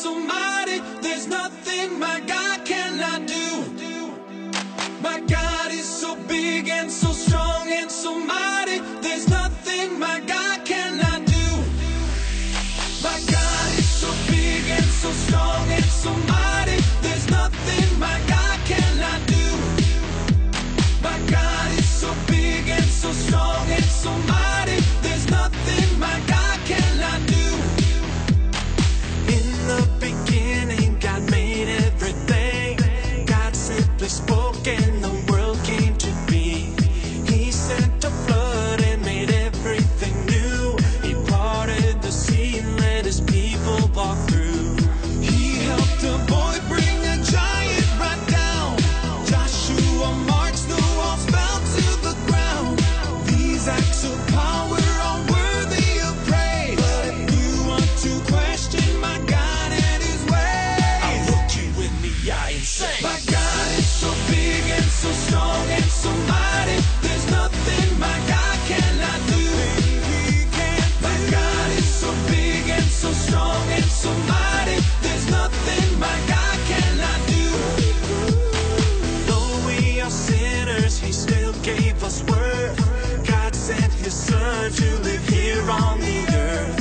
so mighty. There's nothing my God cannot do. My God is so big and so strong and so mighty. There's nothing my God cannot do. My God is so big and so strong and so mighty. There's nothing my God cannot do. My God is so big and so strong and so mighty. There's nothing my God cannot do. In the beginning, God made everything. God simply spoke and the world came to be. He sent a flood and made everything new. He parted the sea and let his people walk through. He helped a boy bring a giant right down. Joshua marched, the walls fell to the ground. These acts of power are worthy of praise. But if you want to question my God and his ways, I'll look you in the eye and say, my God is so big and so strong and so mighty. There's nothing my God cannot do. My God is so big and so strong and so mighty. There's nothing my God cannot do. Though we are sinners, he still gave us worth. God sent his son to live here on the earth.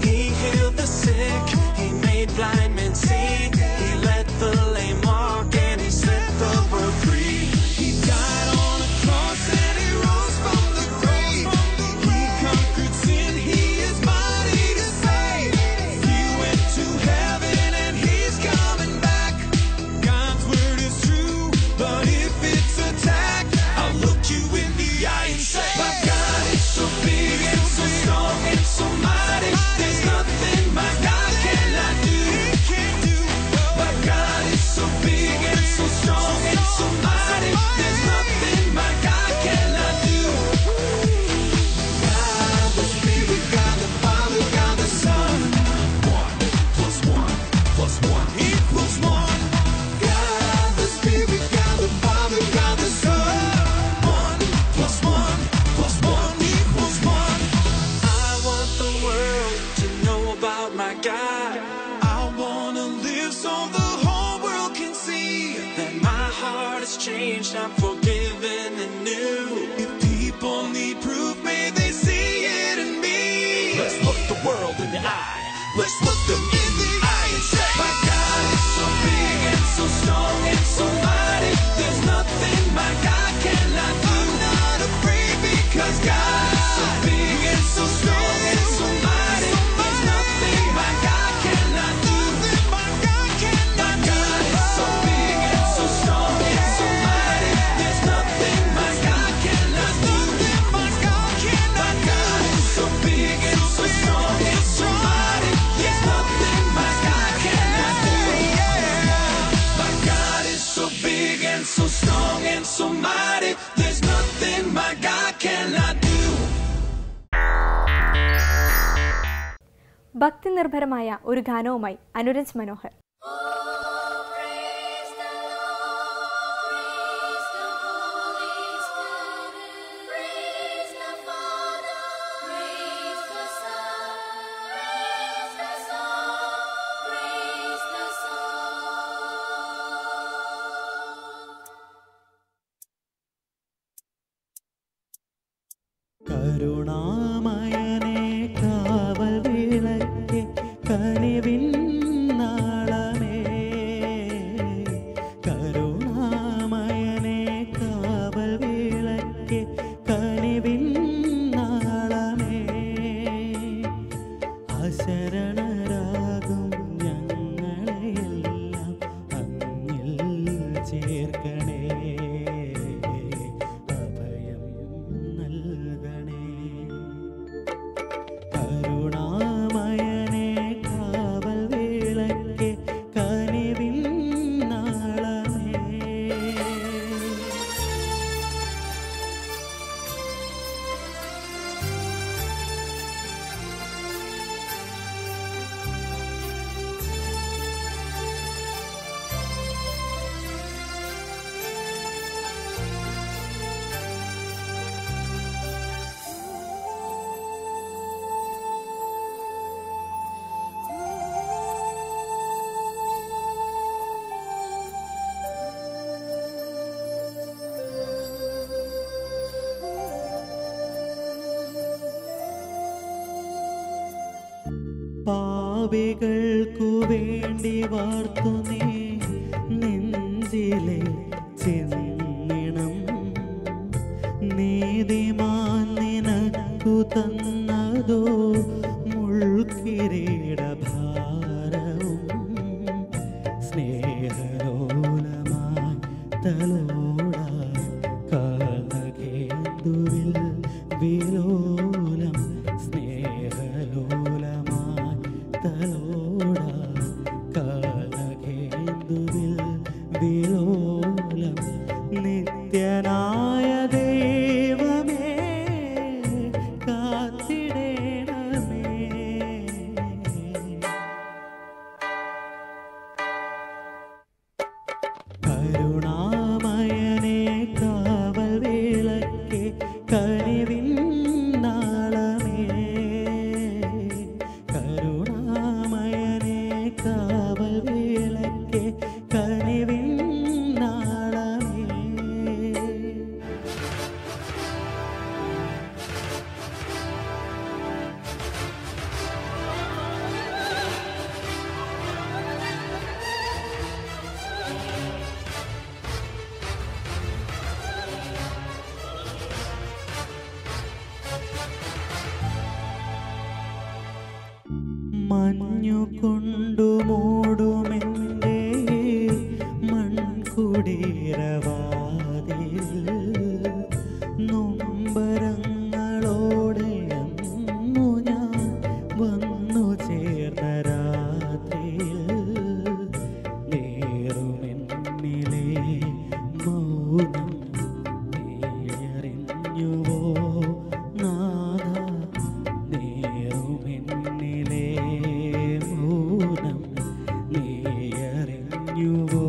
He healed the sick, he made blind men see. He let the lame walk and he set the world free. He died on a cross and he rose from the grave. He conquered sin, he is mighty to save. He went to heaven and he's coming back. God's word is true, but if it's attacked, I'll look you in the eye and say, my God is so big and so strong and so mighty. There's nothing my God cannot do. My God is so big and so strong and so mighty. There's nothing my God cannot do. God the Spirit, God the Father, God the Son. 1 plus 1 plus 1 equals 1. God the Spirit, God the Father, God the Son. 1 plus 1 plus 1 equals 1. I want the world to know about my God. I wanna live so the whole world can see that my heart has changed, I'm forgiven and new. If people need proof, may they see it in me. Let's look the world in the eye. Let's look them in the eye and say, my God is so big and so strong and so mighty. There's nothing my God cannot do. I'm not afraid because God is so big and so strong and so mighty. There's nothing my God cannot do. My God is so big and so strong and so mighty. There's nothing my God cannot do. My God is so big and so strong and so mighty. There's nothing my God cannot do. My God is so big and so strong and so mighty. There's nothing my God cannot do. ഭക്തി നിർഭരമായ ഒരു ഗാനവുമായി അനുരജ് മനോഹർ. കരുണാമയനേ കാവൽ വിളക്കേ കനിവിൻ നാളമേ. കരുണാമയനേ കാവൽ വിളക്കേ കനിവിൻ നാളമേ. അശരണരാകും ഞങ്ങളെയെല്ലാം അങ്ങിൽ ചേർക്കണേ. അഭയം നൽകണേ. പാപികൾക്കു വേണ്ടി വാർത്തു നീ നെഞ്ചിലെ ചെന്നിണം നീതിമാൻ നിനക്കു തന്നതോ മുൾക്കിരീടഭാരവും സ്നേഹലോലമായി തലോടാൻ കാലകേന്ദുവിൽ വിലോലം സ്നേഹലോലമായി തലോടാൻ കാലകേന്ദുവിൽ വിലോലം നിത്യനായ ദൈവമേ കാത്തിടേണമേ. കരുണാമയനേ കാവൽ വിളക്കേ കനിവിൻ നാളമേ. കരുണാമയനേ കാവൽ വിളക്കേ കനിവിൻ നാളമേ. മഞ്ഞുകൊണ്ടു മൂടുമെൻ്റെ മൺകുടീരവാതിൽ നൊമ്പരങ്ങളോടെ അന്നു ഞാൻ വന്നു ചേർന്ന രാത്രിയിൽ നേറുമെന്നിലെ മൗനം നീയറിഞ്ഞുവോ നാഥ. നേറുമെന്നിലെ മൗനം നീയറിഞ്ഞുവോ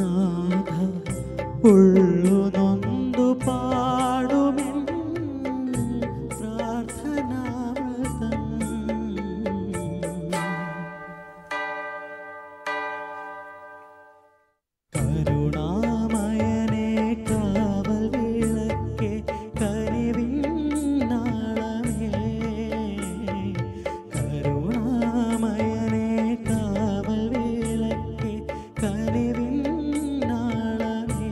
നാഥ. ഉള്ളു നൊന്തു പാടുമെൻ പ്രാർത്ഥനാമൃതം. കരുണാമയനേ കാവൽ വിളക്കേ കനിവിൻ നാളമേ. കരുണാമയനേ കാവൽ വിളക്കേ കനിവിൻ നാളമേ.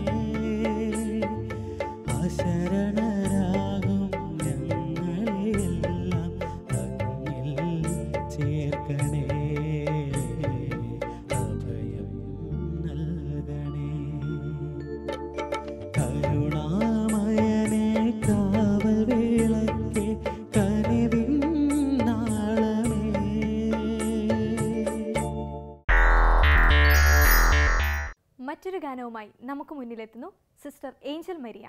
അശരണരാകും ഞങ്ങളെയെല്ലാം അങ്ങിൽ ചേർക്കണേ. അഭയം നൽകണേ. കരുണാമയനേ കാവൽ വിളക്കേ കനിവിൻ നാളമേ. മറ്റൊരു ഗാനവുമായി നമുക്ക് മുന്നിലെത്തുന്നു സിസ്റ്റർ ഏഞ്ചൽ മരിയ.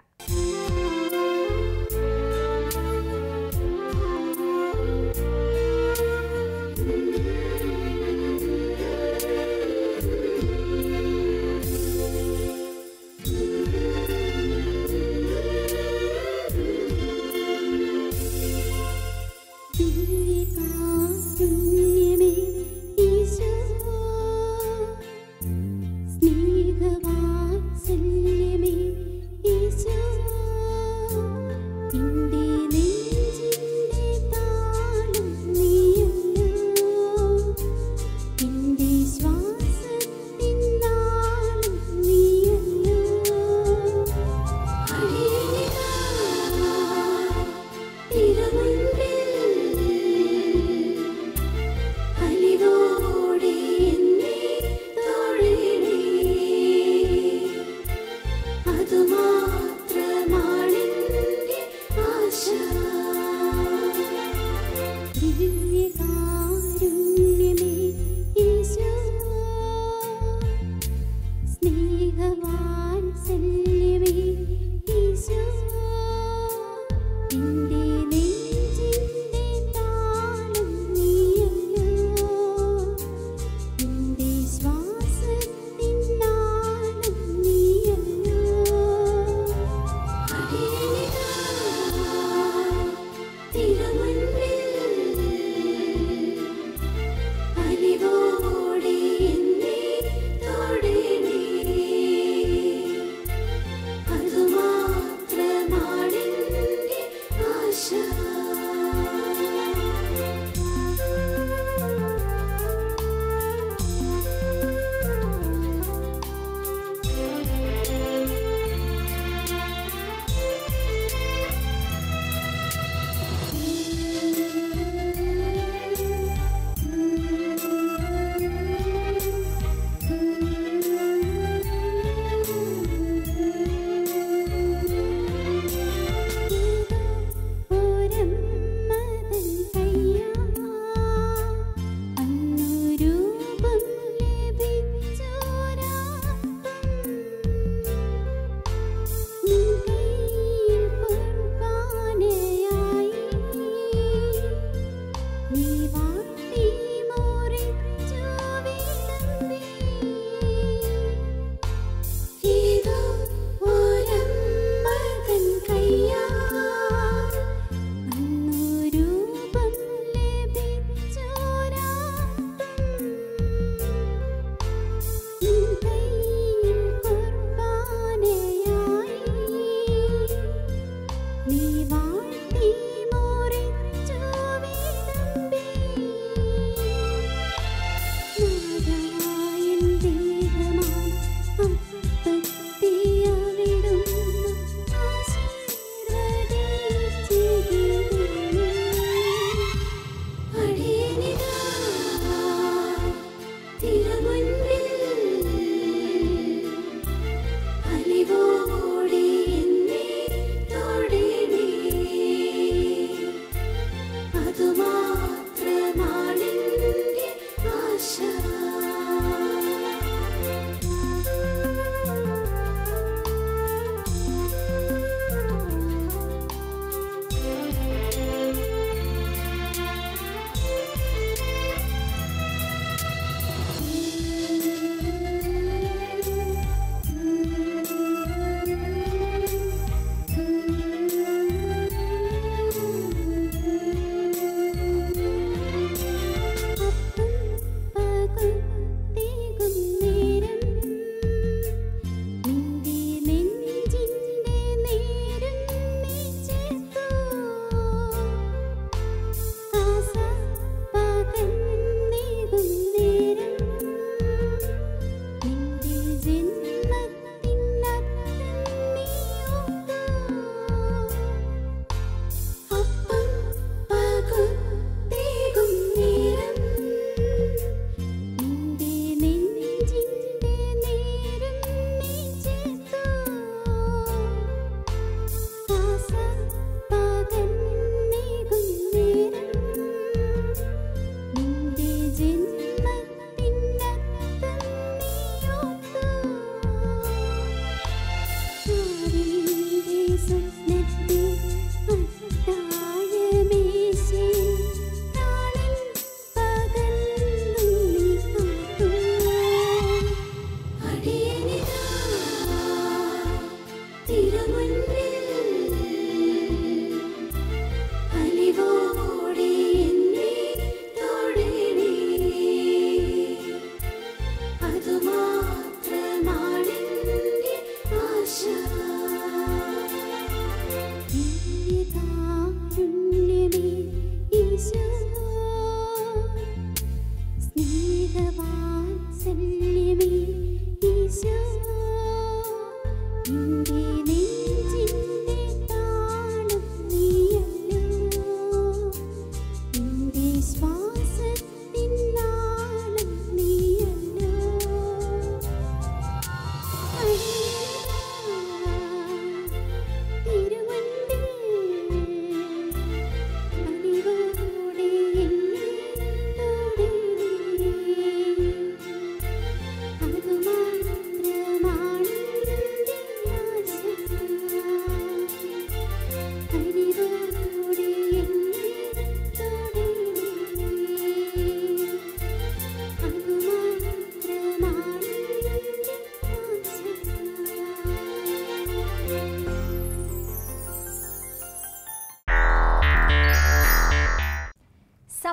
ദിവ്യകാരുണ്യമേ ഈശോ, സ്നേഹവാത്സല്യമേ ഈശോ,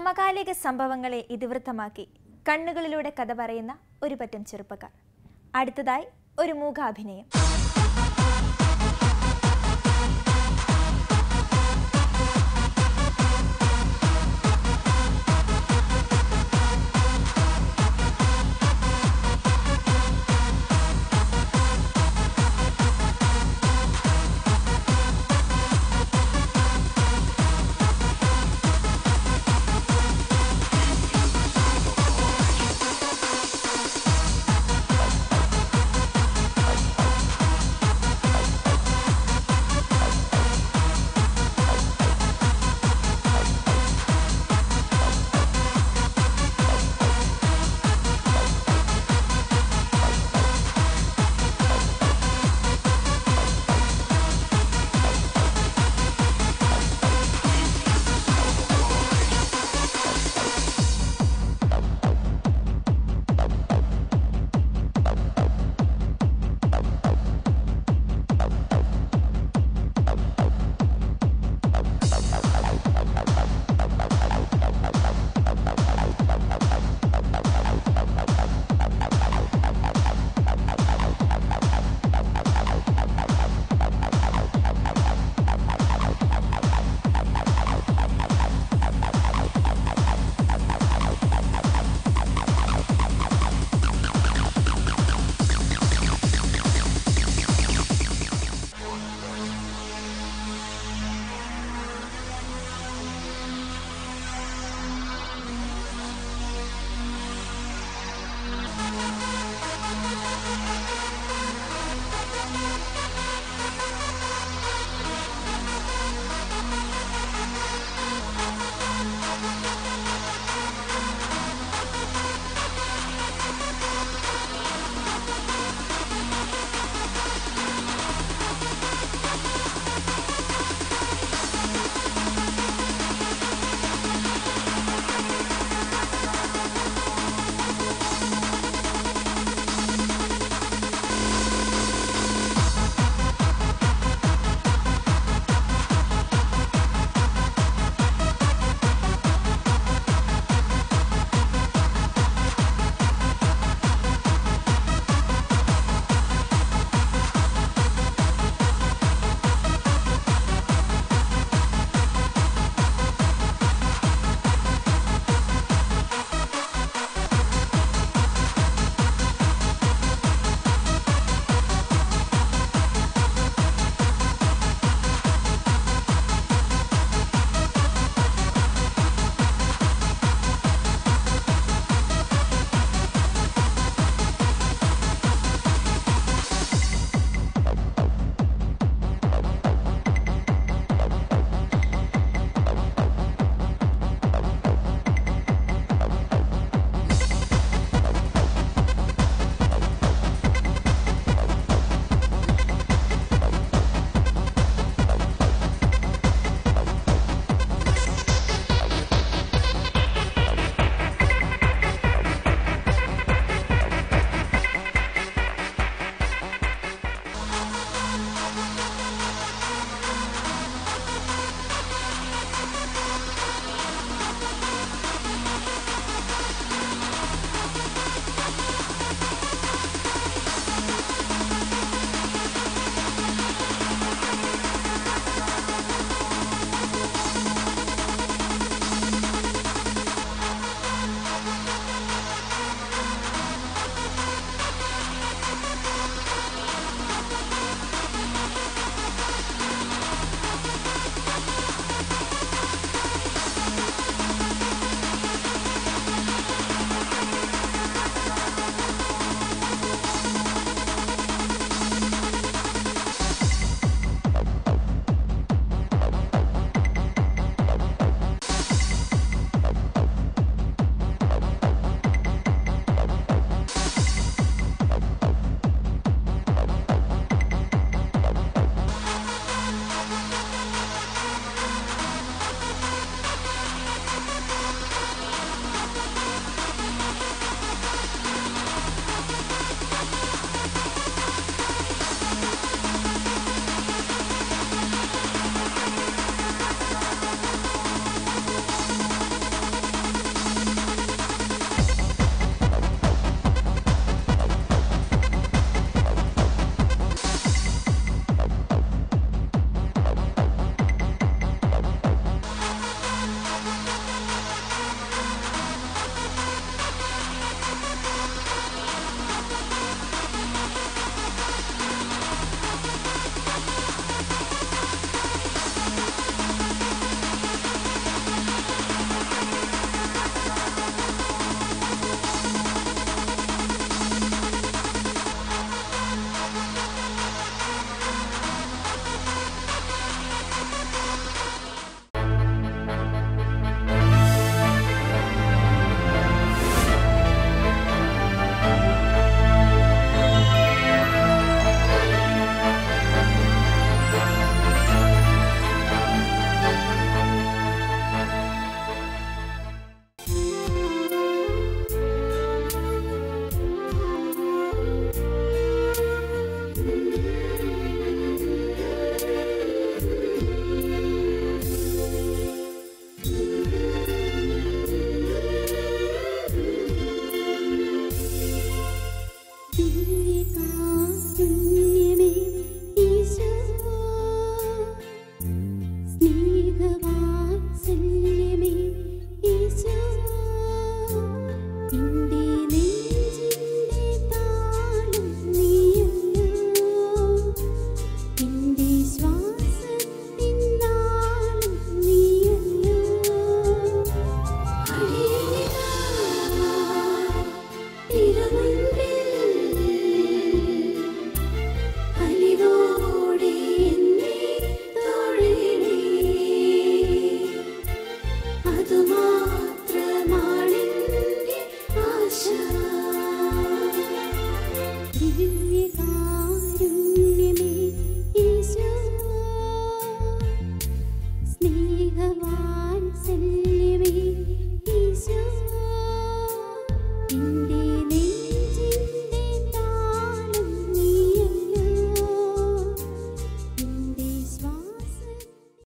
സമകാലിക സംഭവങ്ങളെ ഇതിവൃത്തമാക്കി കണ്ണുകളിലൂടെ കഥ പറയുന്ന ഒരു പറ്റം ചെറുപ്പക്കാർ. അടുത്തതായി ഒരു മൂകാഭിനയം.